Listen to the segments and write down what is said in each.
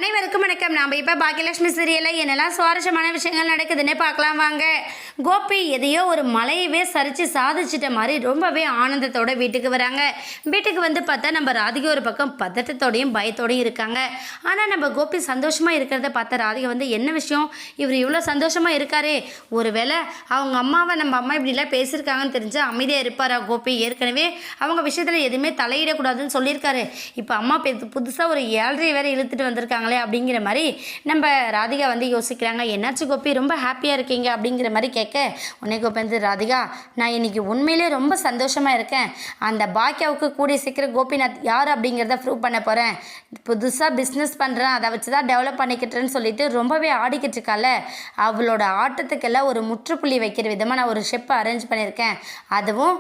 அனைவருக்கும் வணக்கம். நாம் இப்போ பாக்கியலட்சுமி சீரியலில் என்னெல்லாம் சுவாரஸ்யமான விஷயங்கள் நடக்குதுன்னு பார்க்கலாம் வாங்க. கோபி எதையோ ஒரு மலையவே சரித்து சாதிச்சிட்ட மாதிரி ரொம்பவே ஆனந்தத்தோட வீட்டுக்கு வராங்க. வீட்டுக்கு வந்து பார்த்தா நம்ம ராதிகா ஒரு பக்கம் பதட்டத்தோடையும் பயத்தோடையும் இருக்காங்க. ஆனால் நம்ம கோபி சந்தோஷமாக இருக்கிறத பார்த்தா ராதிகா வந்து என்ன விஷயம், இவர் இவ்வளோ சந்தோஷமாக இருக்காரு, ஒருவேளை அவங்க அம்மாவை நம்ம அம்மா இப்படிலாம் பேசியிருக்காங்கன்னு தெரிஞ்சு அமைதியாக இருப்பாரா கோபி? ஏற்கனவே அவங்க விஷயத்தில் எதுவுமே தலையிடக்கூடாதுன்னு சொல்லியிருக்காரு. இப்போ அம்மா புதுசாக ஒரு 7:30 வேற இழுத்துட்டு வந்திருக்காங்களே அப்படிங்கிற மாதிரி நம்ம ராதிகா வந்து யோசிக்கிறாங்க. என்னாச்சு கோபி, ரொம்ப ஹாப்பியாக இருக்கீங்க அப்படிங்கிற மாதிரி கேட்க உடனே கோபி வந்து, ராதிகா நான் இன்னைக்கு உண்மையிலே ரொம்ப சந்தோஷமாக இருக்கேன். அந்த பாக்கியாவுக்கு கூடிய சீக்கிரம் கோபிநாத் யார் அப்படிங்கிறத ப்ரூவ் பண்ண போகிறேன். புதுசாக பிஸ்னஸ் பண்ணுறேன், அதை வச்சு தான் டெவலப் பண்ணிக்கிட்டேன்னு சொல்லிட்டு ரொம்பவே ஆடிக்கிட்டு இருக்கால, அவளோட ஆட்டத்துக்கெல்லாம் ஒரு முற்றுப்புள்ளி வைக்கிற விதமாக நான் ஒரு ஷெப்பை அரேஞ்ச் பண்ணியிருக்கேன். அதுவும்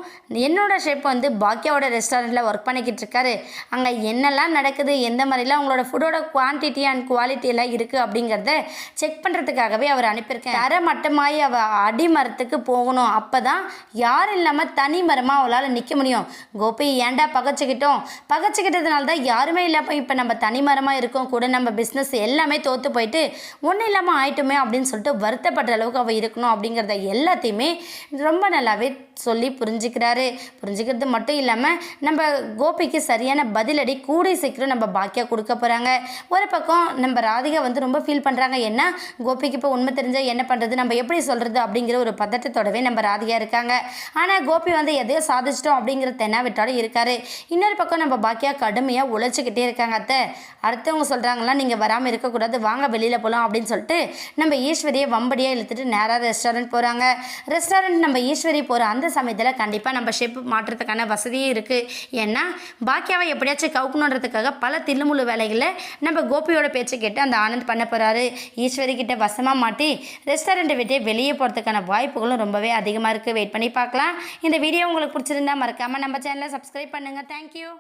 என்னோட ஷெப் வந்து பாக்கியாவோட ரெஸ்டாரண்ட்டில் ஒர்க் பண்ணிக்கிட்டு இருக்காரு. அங்கே என்னெல்லாம் நடக்குது, எந்த மாதிரிலாம் அவங்களோட ஃபுட்டோட குவான்டிட்டி அண்ட் குவாலிட்டி எல்லாம் இருக்குது அப்படிங்கிறத செக் பண்ணுறதுக்காகவே அவர் அனுப்பியிருக்கேன். தர மட்டமாகி அவள் அடிமரத்துக்கு போகணும். அப்போ தான் யாரும் இல்லாமல் தனி மரமாக அவளால் நிற்க முடியும். கோபி ஏன்டா பகச்சிக்கிட்டதுனால தான் யாருமே இல்லாமல் இப்போ நம்ம தனி மரமாக இருக்கோம், கூட நம்ம பிஸ்னஸ் எல்லாமே தோற்று போயிட்டு ஒன்றும் இல்லாமல் ஆயிட்டுமே அப்படின்னு சொல்லிட்டு வருத்தப்படுற அளவுக்கு அவள் இருக்கணும் அப்படிங்கிறத எல்லாத்தையுமே ரொம்ப நல்லாவே சொல்லி புரிஞ்சுக்கிறது மட்டும் இல்லாமல் நம்ம கோபிக்கு சரியான பதிலடி கூடி சீக்கிரம் நம்ம பாக்கியா கொடுக்க போகிறாங்க. ஒரு பக்கம் நம்ம ராதிகா வந்து ரொம்ப ஃபீல் பண்ணுறாங்க. என்ன கோபிக்கு இப்போ உண்மை தெரிஞ்சால் என்ன பண்ணுறது, நம்ம எப்படி சொல்கிறது அப்படிங்கிற ஒரு பதட்டத்தோடவே நம்ம ராதிகா இருக்காங்க. ஆனால் கோபி வந்து எதையோ சாதிச்சிட்டோம் அப்படிங்கிற தென்னாவிட்டாலும் இருக்காரு. இன்னொரு பக்கம் நம்ம பாக்கியா கடுமையாக உழைச்சிக்கிட்டே இருக்காங்க. அடுத்தவங்க சொல்கிறாங்களா நீங்கள் வராமல் இருக்கக்கூடாது, வாங்க வெளியில் போகலாம் அப்படின்னு சொல்லிட்டு நம்ம ஈஸ்வரியை வம்படியாக இழுத்துட்டு நேராக ரெஸ்டாரண்ட் போகிறாங்க. ரெஸ்டாரண்ட் நம்ம ஈஸ்வரி போகிற அந்த சமயத்தில் கண்டிப்பாக நம்ம ஷெப் மாற்றுறதுக்கான வசதியும் இருக்குது. ஏன்னா பாக்கியாவை எப்படியாச்சும் கவுக்கணுன்றதுக்காக பல தில்லுமுள்ளு வேலைகளை நம்ம கோபியோட பேச்சை கேட்டு அந்த ஆனந்த் பண்ண போகிறாரு. ஈஸ்வரி கிட்ட வசமாக மாட்டி ரெஸ்டாரண்ட்டை விட்டு வெளியே போகிறதுக்கான வாய்ப்புகளும் ரொம்பவே அதிகமாக இருக்குது. வெயிட் பண்ணி பார்க்கலாம். இந்த வீடியோ உங்களுக்கு பிடிச்சிருந்தா மறக்காமல் நம்ம சேனலை சப்ஸ்கிரைப் பண்ணுங்கள். தேங்க்யூ.